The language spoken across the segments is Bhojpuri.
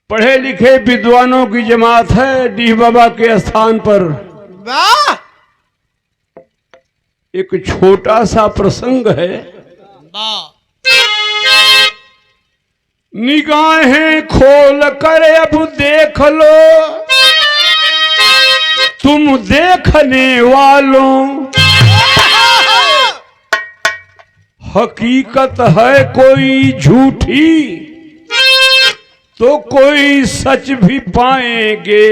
पढ़े लिखे विद्वानों की जमात है डीह बाबा के स्थान पर। वाह! एक छोटा सा प्रसंग है। वाह! निगाहें खोल कर अब देख लो तुम देखने वालों, हकीकत है कोई झूठी तो कोई सच भी पाएंगे।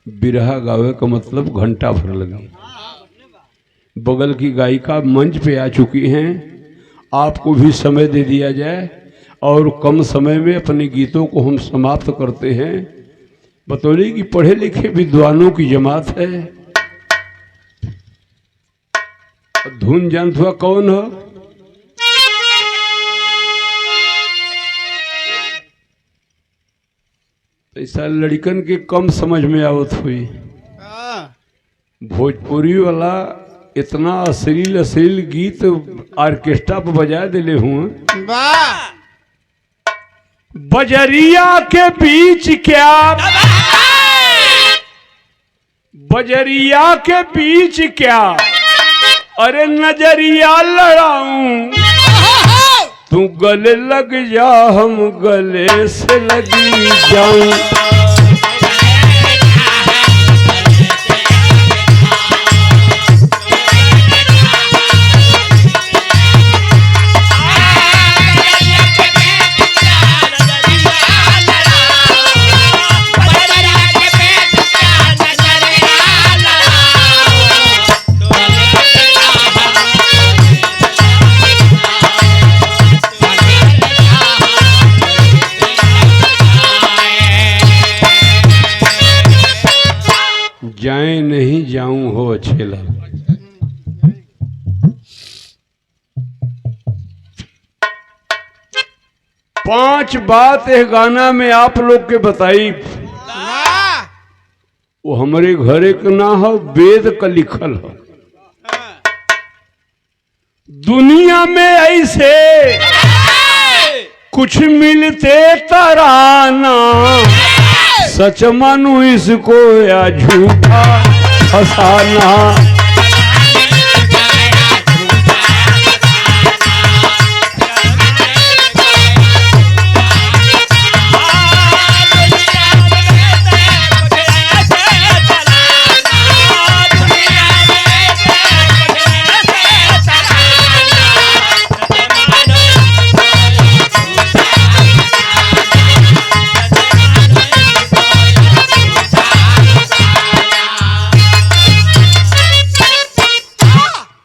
बिरहा गावे का मतलब घंटा भर लगी। बगल की गायिका मंच पे आ चुकी हैं, आपको भी समय दे दिया जाए और कम समय में अपने गीतों को हम समाप्त करते हैं। बतौले कि पढ़े लिखे विद्वानों की जमात है। धुन जानत हुआ कौन हो? ऐसा लड़कन के कम समझ में आवत हुई। भोजपुरी वाला इतना अश्लील अश्लील गीत ऑर्केस्ट्रा पर बजा दिले हुए। वाह! बजरिया के बीच क्या, बजरिया के बीच क्या, अरे नजरिया लड़ाऊं तू गले लग जा हम गले से लगी जाऊं। जाए नहीं जाऊं हो अच्छे लग। पांच बात एक गाना में आप लोग के बताई। वो हमारे घरे का ना हो, वेद का लिखल हो। दुनिया में ऐसे कुछ मिलते तराना, सच मानू इसको या झूठा फसाना।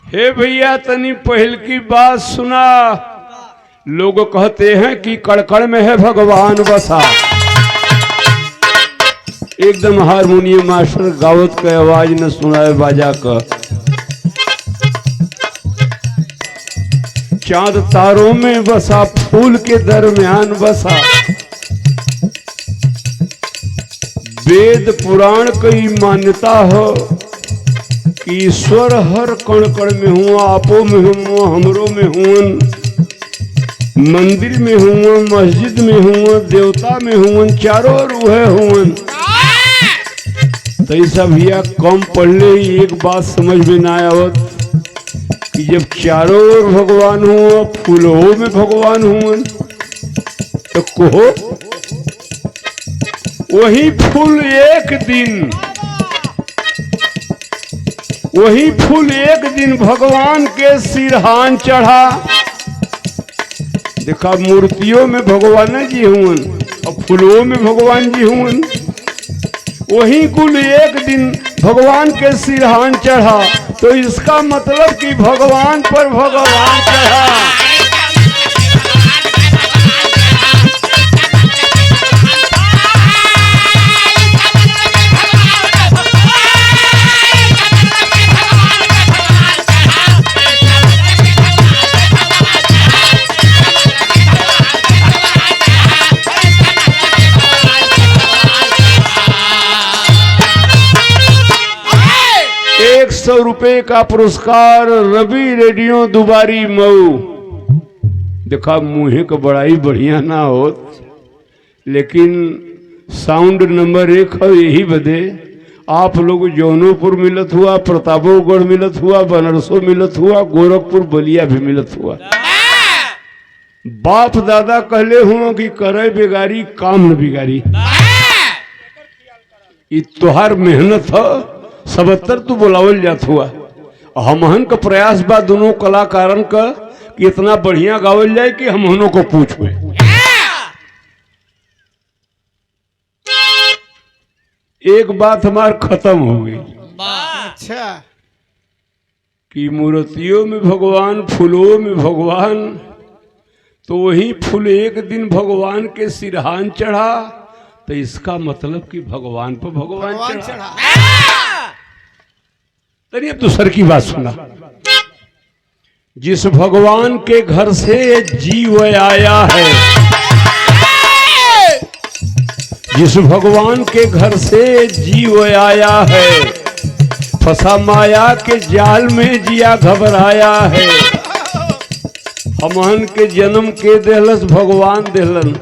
हे भैया तनी पहल की बात सुना। लोग कहते हैं कि कड़कड़ में है भगवान बसा। एकदम हारमोनियम मास्टर गावत का आवाज न सुनाए बाजा का। चांद तारों में बसा, फूल के दरमियान बसा। वेद पुराण की मान्यता हो, ईश्वर हर कण कण में हुआ, आपो में हुआ, हमरो में हुआ, मंदिर में हुआ, मस्जिद में हुआ, देवता में हुआ, चारों रूहे हुआ। तो ऐसा भैया कम पढ़ले एक बात समझ में ना आवत कि जब चारों ओर भगवान हुआ, फूलों में भगवान हुआ, तो कहो वही फूल एक दिन भगवान के सिरहान चढ़ा। देखा मूर्तियों में भगवान जी हुन और फूलों में भगवान जी हुन। वही कुल एक दिन भगवान के सिरहान चढ़ा, तो इसका मतलब कि भगवान पर भगवान चढ़ा। 100 रुपए का पुरस्कार रवि रेडियो दुबारी मऊ। देखा मुँहे का बड़ाई बढ़िया ना हो, लेकिन साउंड नंबर 1 है, यही बदे आप लोग जौनपुर मिलत हुआ, प्रतापगढ़ मिलत हुआ, बनारसों मिलत हुआ, गोरखपुर बलिया भी मिलत हुआ। बाप दादा कहले हुआ कि करे बेगारी काम न बिगारी। ये तोहार मेहनत है, सबतर तू बुलावल जात हुआ। हमहन का प्रयास बा दोनों कलाकारन का कि इतना बढ़िया गावल जाए कि हमहनों को पूछे। एक बात हमार खत्म हो गई अच्छा कि मूर्तियों में भगवान, फूलों में भगवान, तो वही फूल एक दिन भगवान के सिरहान चढ़ा, तो इसका मतलब कि भगवान पर भगवान चढ़ा। तनी अब दूसर की बात सुना। जिस भगवान के घर से जीव आया है, जिस भगवान के घर से जीव आया है, फंसा माया के जाल में जिया घबराया है। हमहन के जन्म के देहलस भगवान देहलन,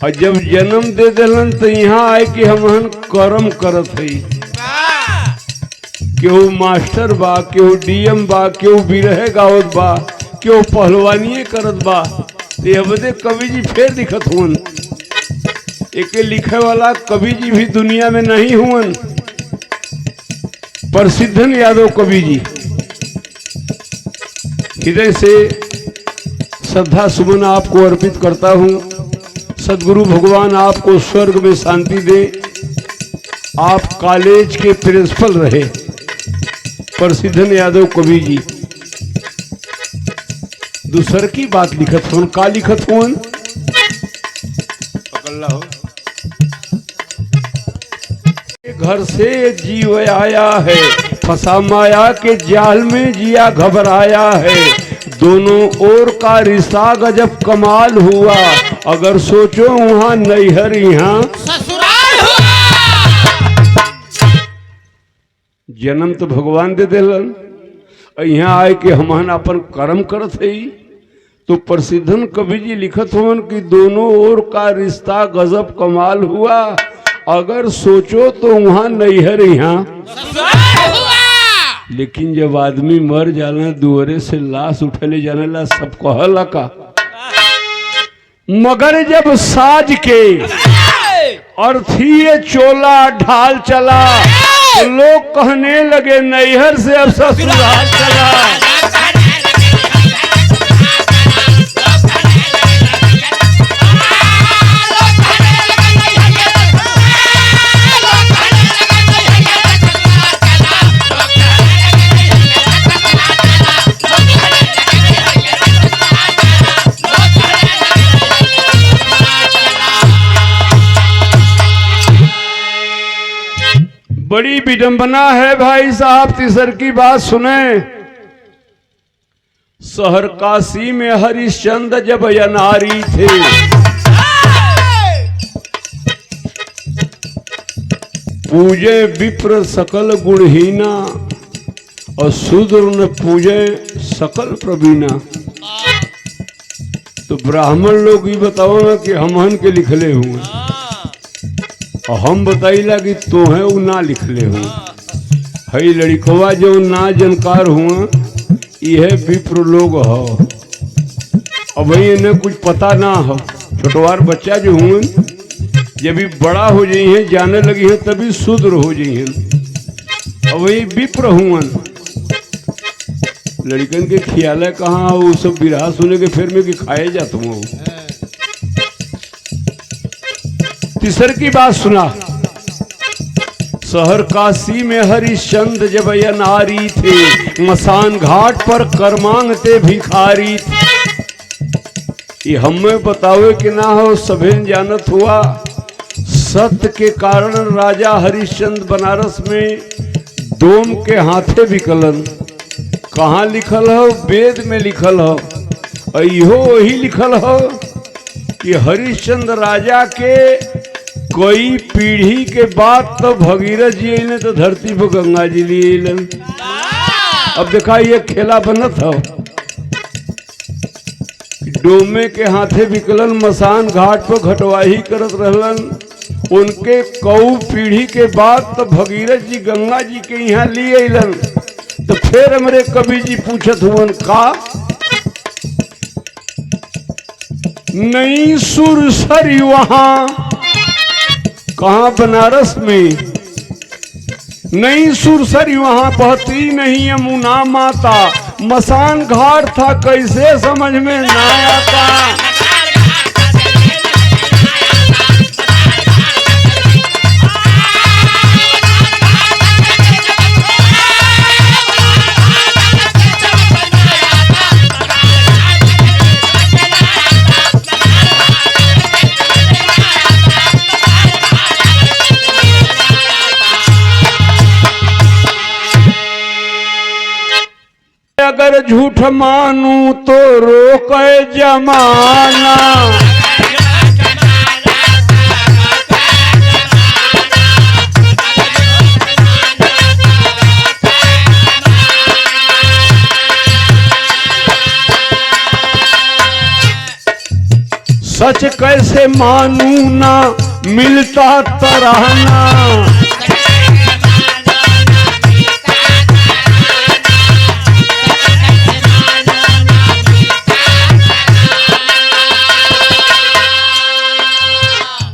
और जब जन्म दे देलन तो यहाँ आए कि हमहन कर्म करत हई। केहू मास्टर बा, केहू डीएम बा, केहू बिरहे गावत बा, केहू पहलवानिये करत बा। ते बदे कवि जी फिर दिखत हुन। एके लिखे वाला कवि जी भी दुनिया में नहीं हुन, प्रसिद्धन यादव कवि जी। हृदय से श्रद्धा सुमन आपको अर्पित करता हूँ। सदगुरु भगवान आपको स्वर्ग में शांति दे। आप कॉलेज के प्रिंसिपल रहे, प्रसिद्धन यादव कवि जी। दूसर की बात लिखत हुन, का लिखत हुन? पकड़ हो। घर से जीव आया है, फंसा माया के जाल में जिया घबराया है। दोनों ओर का रिश्ता गजब कमाल हुआ, अगर सोचो वहां नैहर यहाँ ससुराल हुआ। जन्म तो भगवान दे देलन, यहाँ आए कि हमहन अपन कर्म करत है। तो प्रसिद्धन कवि जी लिखत होवन कि दोनों ओर का रिश्ता गजब कमाल हुआ, अगर सोचो तो वहां नैहर यहाँ ससुराल हुआ। लेकिन जब आदमी मर जाला, दुआरे से लाश उठले जाने ला, सब कहला का। मगर जब साज के अर्थी चोला ढाल चला, तो लोग कहने लगे नैहर से अब ससुराल चला। बड़ी विडंबना है भाई साहब, तीसर की बात सुने। शहर काशी में हरिश्चंद्र जब अनारी थे, पूजे विप्र सकल गुणहीना, और शूद्र न पूजे सकल प्रवीणा। तो ब्राह्मण लोग ये बताओ ना कि हमहन के लिखले हुए, और हम बताइला कि तो है वो ना लिखले हुए। हई लड़कवा जो ना जानकार हुआ, यह विप्र लोग हो। अब इन्हें कुछ पता ना हो। छोटवार बच्चा जो हुए, जब भी बड़ा हो जाई है, जाने लगी है, तभी शूद्र हो जाई है। अब वही विप्र हुआ। लड़कन के ख्याल है कहाँ, वो सब बिरहा सुने के फिर में कि खाए जा तुम हो। तीसर की बात सुना। शहर काशी में हरिश्चंद्र जब अनारी थे, मसान घाट पर कर मांगते भिखारी थे। ये हमें बतावे कि ना हो, सभी जानत हुआ। सत्य के कारण राजा हरिश्चंद्र बनारस में डोम के हाथे बिकलन। कहाँ लिखल हो? वेद में लिखल हो। इहो वही लिखल हो कि हरिश्चंद्र राजा के कई पीढ़ी के बाद तो भगीरथ जी ने तो धरती पर गंगा जी लिए। अब देखा ये खेला बनत हो, डोमे के हाथे विकलन मसान घाट पर घटवाही करत रहलन। उनके कऊ पीढ़ी के बाद तो भगीरथ जी गंगा जी के यहाँ लिए अलन। तो फिर हमरे कवि जी पूछत हुवन का नई सुरसरी वहां कहा बनारस में, नई सुरसरी वहां बहती नहीं यमुना माता, मसान घाट था कैसे समझ में ना आता। अगर झूठ मानूं तो रोके जमाना, सच कैसे मानूं ना मिलता तराना।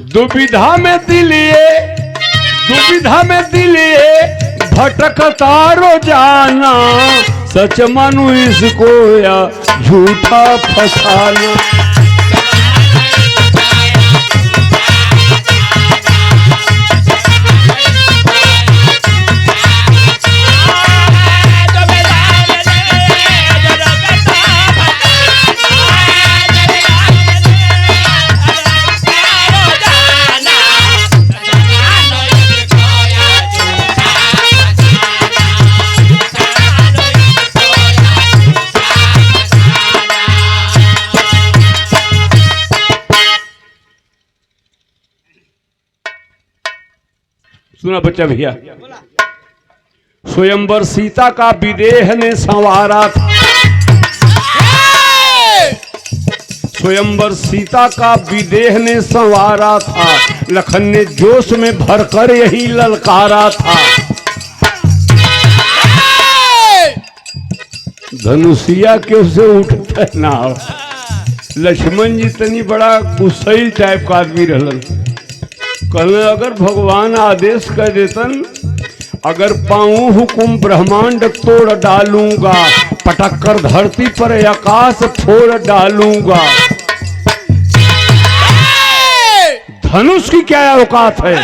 दुविधा में दिलिए भटकता रोजाना, सच मानू इसको या झूठा फसाना। सुना बच्चा भैया, स्वयंवर सीता का विदेह ने संवारा था, स्वयंवर सीता का विदेह ने संवारा था, लखन ने जोश में भरकर यही ललकारा था। धनुषिया के उसे उठते ना, लक्ष्मण जी तनी बड़ा गुस्सैल टाइप का आदमी रहलन। कहले अगर भगवान आदेश कर देतन, अगर पाऊं हुकुम ब्रह्मांड तोड़ डालूंगा, पटक कर धरती पर आकाश फोड़ डालूंगा। धनुष की क्या औकात है,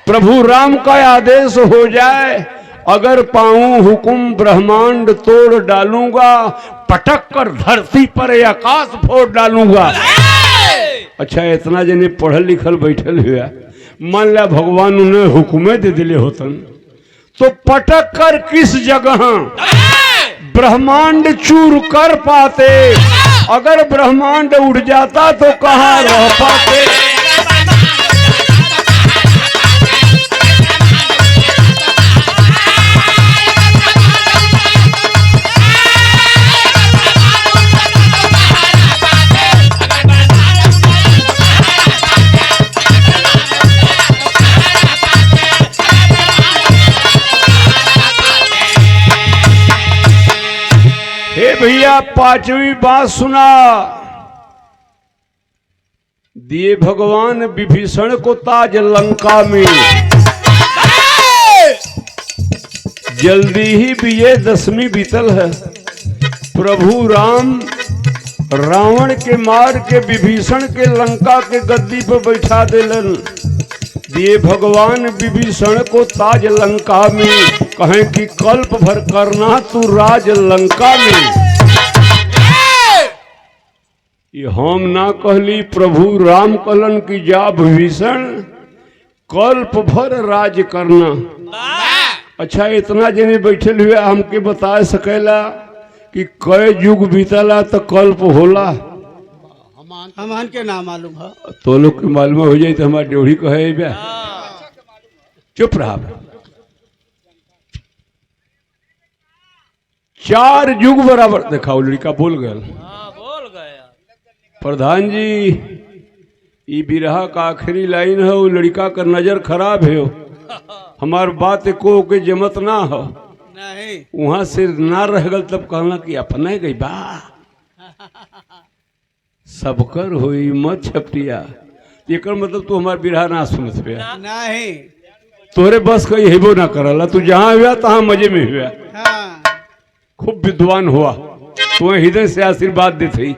प्रभु राम का आदेश हो जाए, अगर पाऊं हुकुम ब्रह्मांड तोड़ डालूंगा, पटक कर धरती पर आकाश फोड़ डालूंगा। अच्छा इतना जने पढ़ल लिखल बैठल हुआ, मान लिया भगवान उन्हें हुक्म दे दिले होतन, तो पटक कर किस जगह ब्रह्मांड चूर कर पाते, अगर ब्रह्मांड उड़ जाता तो कहाँ रह पाते। भैया पांचवी बात सुना, दिए भगवान विभीषण को ताज लंका में, जल्दी ही विजयदशमी बीतल है। प्रभु राम रावण के मार के विभीषण के लंका के गद्दी पर बैठा देलन। दिए भगवान विभीषण को ताज लंका में, कहें कि कल्प भर करना तू राज लंका में। ये हम ना कहली, प्रभु राम कहलन कि जा विभीषण कल्प भर राज करना। अच्छा इतना जने बैठल हुए हमके बता सकेला कि कई युग बीतला तो कल्प होला? हमान के नाम मालूम है। तो लोग के मालूम हो जाए तो हमारे ड्योढ़ी कहे बे चुप रहा। 4 युग बराबर देखा वो लड़का बोल गया। बोल गया प्रधान जी ये बिरहा का आखिरी लाइन है, वो लड़का का नजर खराब है, हमार बात को के जमत ना हो। नहीं वहां से ना रह गल तब कहला कि अपने गई बा सबकर होई मत छपटिया। एक मतलब तू हमार बिरहा ना सुनत पे नहीं। तोरे बस कहीं हेबो ना करला। तू जहां हुआ तहां मजे में हुआ। हाँ खूब विद्वान हुआ, तुम्हें हृदय से आशीर्वाद देते।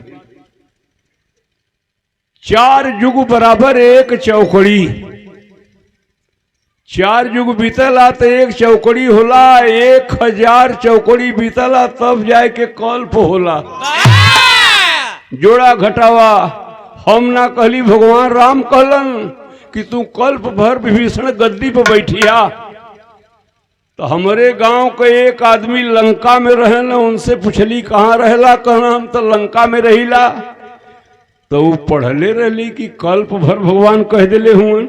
4 युग बराबर एक चौकड़ी। 4 युग बीतला तो एक चौकड़ी होला। 1000 चौकड़ी बीतला तब जाए के कल्प होला। जोड़ा घटावा हम ना कहली, भगवान राम कहलन कि तू कल्प भर विभीषण गद्दी पर बैठिया। तो हमारे गांव के एक आदमी लंका में रहेला, उनसे पूछली कहाँ रहेला, कहना हम तो लंका में रहीला। तो वो पढ़ले रहली कि कल्प भर भगवान कह दिले हुए।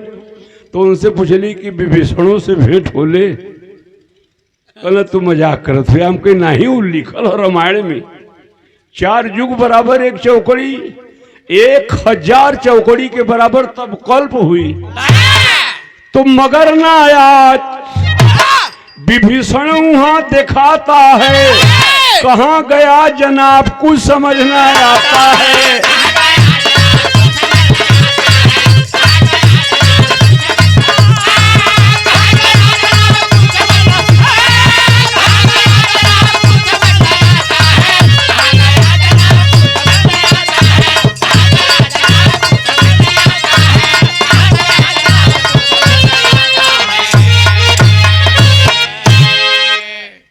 तो उनसे पूछली कि विभीषणों से भेंट होले, कहना तू मजाक करत हुए। हम कहीं नहीं वो लिखल हो रामायण में 4 युग बराबर एक चौकड़ी। 1000 चौकड़ी के बराबर तब कल्प हुई। तो मगर ना आया विभीषण वहां दिखाता है, कहाँ गया जनाब कुछ समझ ना आता है।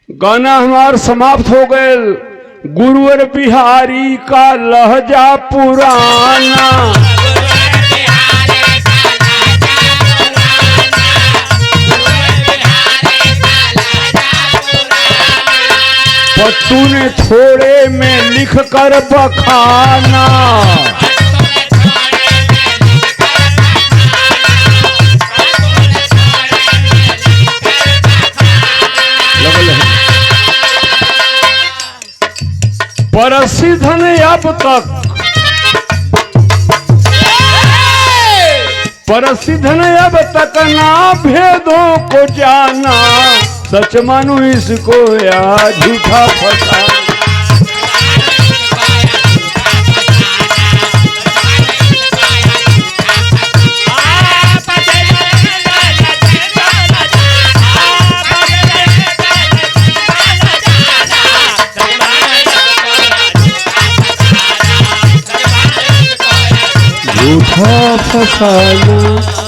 गाना हमार समाप्त हो गए। गुरुवर बिहारी का लहजा पुराना, पत्तू ने थोड़े में लिख कर बखाना। परसिद्ध ने अब तक ना भेदों को जाना। सच मानो इसको या झूठा फसा। झूठा फसाना